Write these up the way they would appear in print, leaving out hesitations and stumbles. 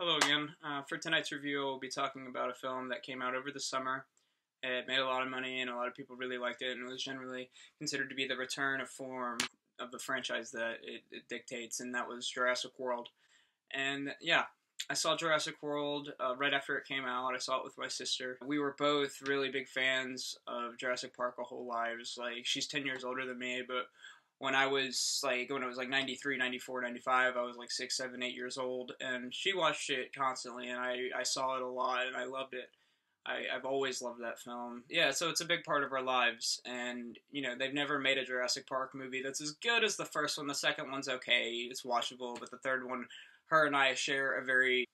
Hello again. For tonight's review, we'll be talking about a film that came out over the summer. It made a lot of money, and a lot of people really liked it, and it was generally considered to be the return of form of the franchise that it dictates, and that was Jurassic World. And yeah, I saw Jurassic World right after it came out. I saw it with my sister. We were both really big fans of Jurassic Park our whole lives. Like, she's 10 years older than me, but when it was like 93, 94, 95, I was like 6, 7, 8 years old, and she watched it constantly, and I saw it a lot, and I loved it. I've always loved that film. Yeah, so it's a big part of our lives, and, you know, they've never made a Jurassic Park movie that's as good as the first one. The second one's okay, it's watchable, but the third one, her and I share a very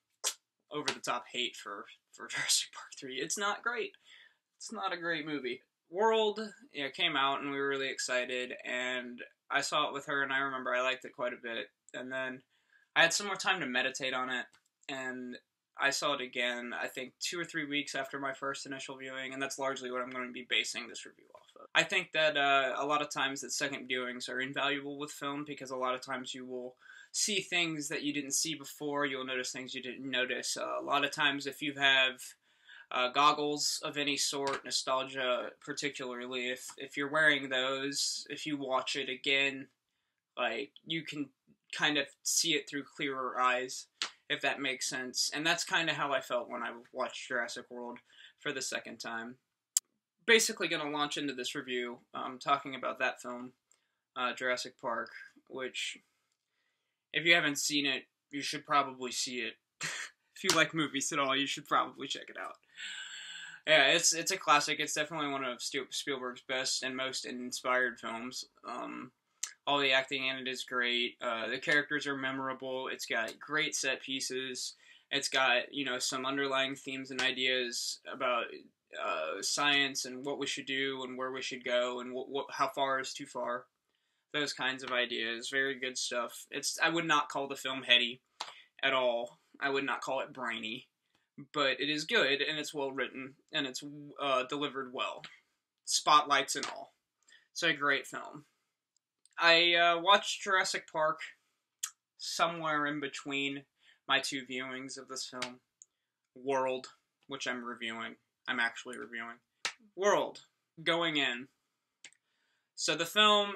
over-the-top hate for Jurassic Park 3. It's not great. It's not a great movie. World, came out, and we were really excited, and I saw it with her, and I remember I liked it quite a bit, and then I had some more time to meditate on it, and I saw it again, I think 2 or 3 weeks after my first initial viewing, and that's largely what I'm going to be basing this review off of. I think that a lot of times that second viewings are invaluable with film, because a lot of times you will see things that you didn't see before, you'll notice things you didn't notice. A lot of times if you have goggles of any sort, nostalgia particularly, if you're wearing those, if you watch it again, like, you can kind of see it through clearer eyes, if that makes sense. And that's kind of how I felt when I watched Jurassic World for the second time. Basically going to launch into this review talking about that film, Jurassic Park, which, if you haven't seen it, you should probably see it. If you like movies at all, you should probably check it out. Yeah, it's a classic. It's definitely one of Spielberg's best and most inspired films. All the acting in it is great. The characters are memorable. It's got great set pieces. It's got, some underlying themes and ideas about science and what we should do and where we should go and how far is too far. Those kinds of ideas. Very good stuff. I would not call the film heady at all. I would not call it brainy. But it is good, and it's well written, and it's delivered well. Spotlights and all. It's a great film. I watched Jurassic Park somewhere in between my 2 viewings of this film. World, which I'm actually reviewing. World, going in. So the film,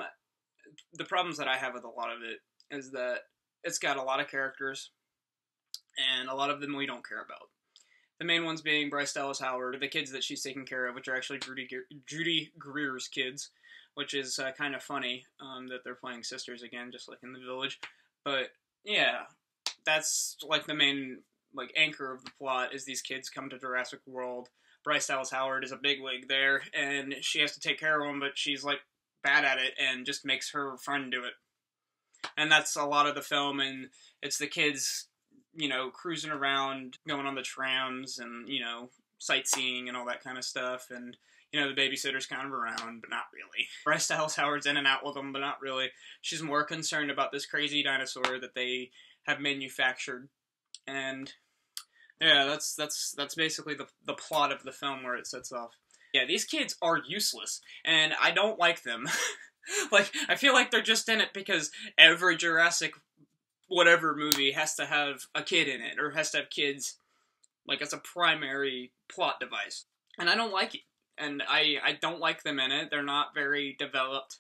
the problems that I have with a lot of it is that it's got a lot of characters, and a lot of them we don't care about. The main ones being Bryce Dallas Howard, the kids that she's taking care of, which are actually Judy Greer's kids, which is kind of funny that they're playing sisters again, just like in The Village. But yeah, that's like the main anchor of the plot, is these kids come to Jurassic World. Bryce Dallas Howard is a bigwig there, and she has to take care of them, but she's bad at it and just makes her friend do it. And that's a lot of the film, and it's the kids, cruising around, going on the trams, and, sightseeing and all that kind of stuff, and, the babysitter's kind of around, but not really. Bryce Dallas Howard's in and out with them, but not really. She's more concerned about this crazy dinosaur that they have manufactured, and, yeah, that's basically the plot of the film where it sets off. Yeah, these kids are useless, and I don't like them. I feel like they're just in it because every Jurassic whatever movie has to have a kid in it, or has to have kids, as a primary plot device. And I don't like it. And I don't like them in it. They're not very developed.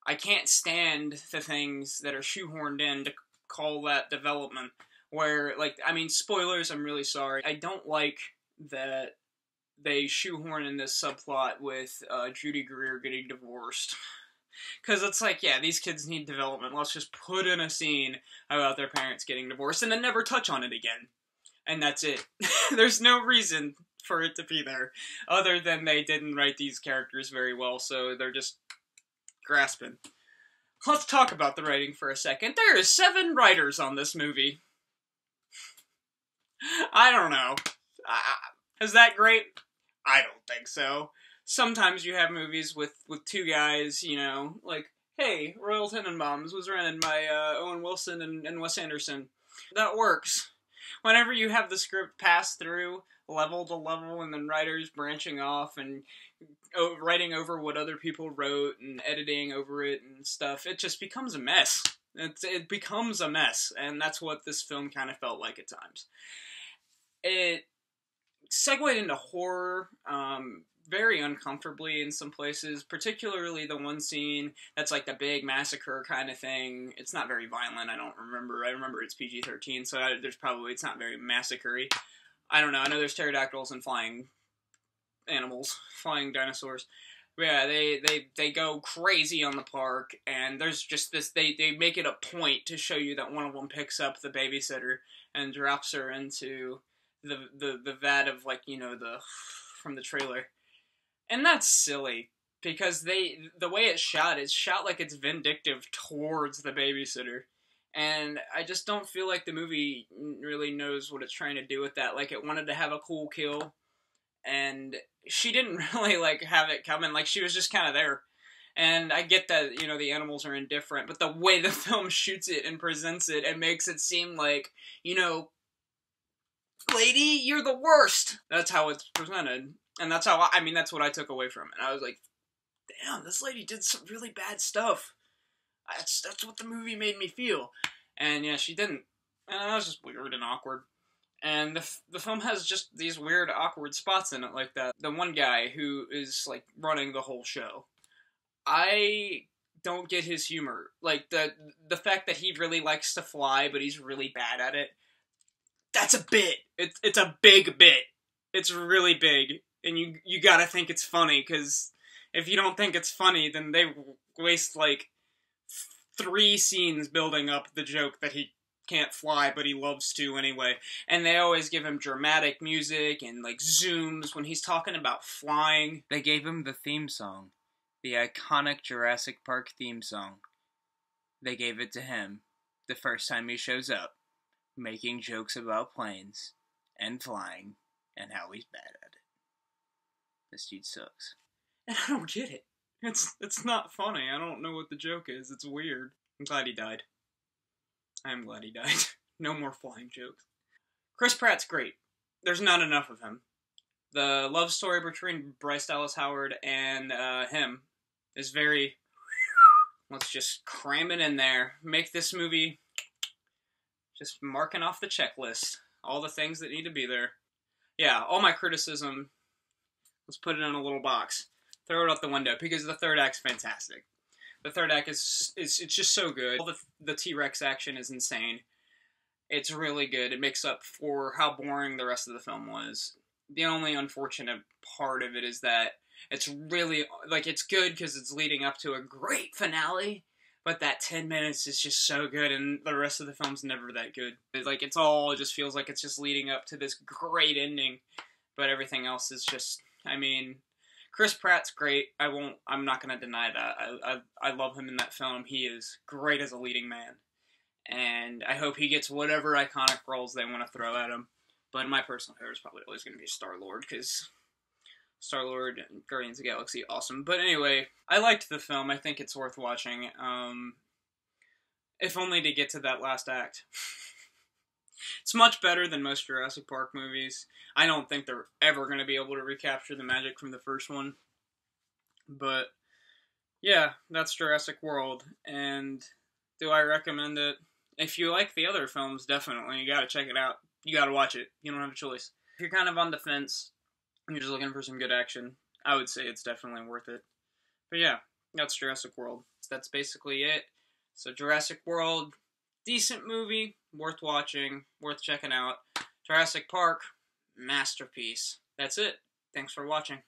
I can't stand the things that are shoehorned in to call that development. Where, spoilers, I'm really sorry. I don't like that they shoehorn in this subplot with Judy Greer getting divorced. Because it's yeah, these kids need development. Let's just put in a scene about their parents getting divorced and then never touch on it again. And that's it. There's no reason for it to be there, other than they didn't write these characters very well, so they're just grasping. Let's talk about the writing for a second. There is 7 writers on this movie. I don't know. Is that great? I don't think so. Sometimes you have movies with 2 guys, hey, Royal Tenenbaums was written by Owen Wilson and Wes Anderson. That works. Whenever you have the script pass through level to level, and then writers branching off and writing over what other people wrote and editing over it and stuff, it just becomes a mess. It becomes a mess, and that's what this film kind of felt like at times. It segued into horror, very uncomfortably in some places, particularly the one scene that's like the big massacre kind of thing. It's not very violent, I don't remember. I remember it's PG-13, so it's not very massacre-y. I don't know, I know there's pterodactyls and flying animals, flying dinosaurs. But yeah, they go crazy on the park, and there's just this, they make it a point to show you that one of them picks up the babysitter and drops her into the vat of, like, you know, from the trailer. And that's silly, because the way it's shot like it's vindictive towards the babysitter. And I just don't feel like the movie really knows what it's trying to do with that. Like, it wanted to have a cool kill, and she didn't really, like, have it coming. Like, she was just kind of there. And I get that, you know, the animals are indifferent, but the way the film shoots it and presents it, it makes it seem like, you know, lady, you're the worst. That's how it's presented. And that's how, that's what I took away from it. I was like, damn, this lady did some really bad stuff. That's what the movie made me feel. And yeah, she didn't. And that was just weird and awkward. And the film has just these weird, awkward spots in it like that. The one guy who is, like, running the whole show, I don't get his humor. Like, the fact that he really likes to fly, but he's really bad at it, that's a bit. It's a big bit. It's really big. And you gotta think it's funny, because if you don't think it's funny, then they waste, like, 3 scenes building up the joke that he can't fly, but he loves to anyway. And they always give him dramatic music and, like, zooms when he's talking about flying. They gave him the theme song. The iconic Jurassic Park theme song. They gave it to him the first time he shows up, making jokes about planes and flying and how he's bad at it. This dude sucks. And I don't get it. It's not funny. I don't know what the joke is. It's weird. I'm glad he died. I am glad he died. No more flying jokes. Chris Pratt's great. There's not enough of him. The love story between Bryce Dallas Howard and him is very... Let's just cram it in there. Make this movie just marking off the checklist. All the things that need to be there. Yeah, all my criticism, let's put it in a little box. Throw it out the window, because the third act's fantastic. The third act it's just so good. All the T-Rex action is insane. It's really good. It makes up for how boring the rest of the film was. The only unfortunate part of it is that it's really, like, it's good because it's leading up to a great finale, but that 10 minutes is just so good, and the rest of the film's never that good. It just feels like it's just leading up to this great ending, but everything else is just, Chris Pratt's great. I'm not going to deny that. I love him in that film. He is great as a leading man. And I hope he gets whatever iconic roles they want to throw at him. But my personal favorite is probably always going to be Star-Lord, because Star-Lord and Guardians of the Galaxy, awesome. But anyway, I liked the film. I think it's worth watching. If only to get to that last act. It's much better than most Jurassic Park movies. I don't think they're ever going to be able to recapture the magic from the first one. But, yeah, that's Jurassic World. And do I recommend it? If you like the other films, definitely. You gotta check it out. You gotta watch it. You don't have a choice. If you're kind of on the fence, and you're just looking for some good action, I would say it's definitely worth it. But yeah, that's Jurassic World. That's basically it. So Jurassic World, decent movie, worth watching, worth checking out. Jurassic Park, masterpiece. That's it. Thanks for watching.